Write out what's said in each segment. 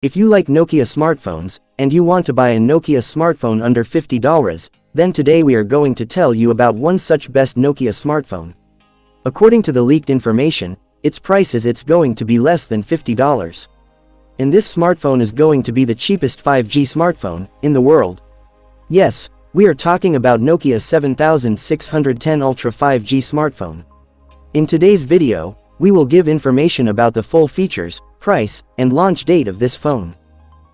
If you like Nokia smartphones, and you want to buy a Nokia smartphone under $50, then today we are going to tell you about one such best Nokia smartphone. According to the leaked information, its price is going to be less than $50. And this smartphone is going to be the cheapest 5G smartphone in the world. Yes, we are talking about Nokia 7610 Ultra 5G smartphone. In today's video, we will give information about the full features, price, and launch date of this phone.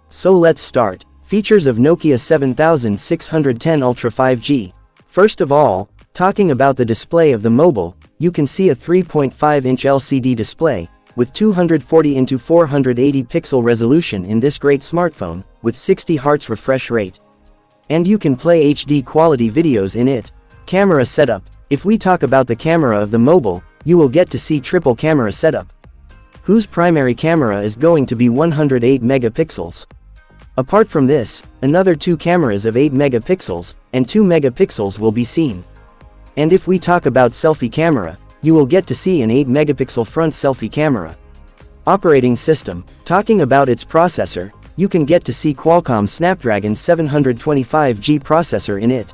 So let's start. Features of Nokia 7610 Ultra 5G. First of all, talking about the display of the mobile, you can see a 3.5-inch LCD display, with 240 x 480 pixel resolution in this great smartphone, with 60 Hz refresh rate. And you can play HD quality videos in it. Camera setup. If we talk about the camera of the mobile, you will get to see triple camera setup, whose primary camera is going to be 108 megapixels. Apart from this, another two cameras of 8 megapixels, and 2 megapixels will be seen. And if we talk about selfie camera, you will get to see an 8 megapixel front selfie camera. Operating system. Talking about its processor, you can get to see Qualcomm Snapdragon 725G processor in it.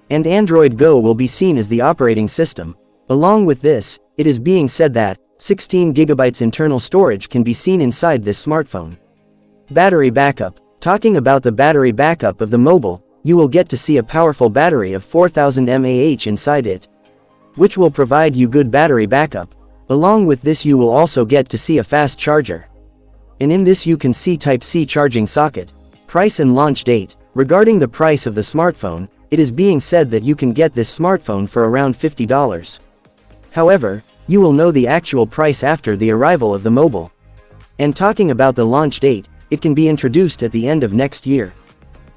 And Android Go will be seen as the operating system. Along with this, it is being said that 16 GB internal storage can be seen inside this smartphone. Battery backup. Talking about the battery backup of the mobile, you will get to see a powerful battery of 4000 mAh inside it, which will provide you good battery backup. Along with this, you will also get to see a fast charger. And in this you can see Type-C charging socket. Price and launch date. Regarding the price of the smartphone, it is being said that you can get this smartphone for around $50. However, you will know the actual price after the arrival of the mobile. And talking about the launch date, it can be introduced at the end of next year.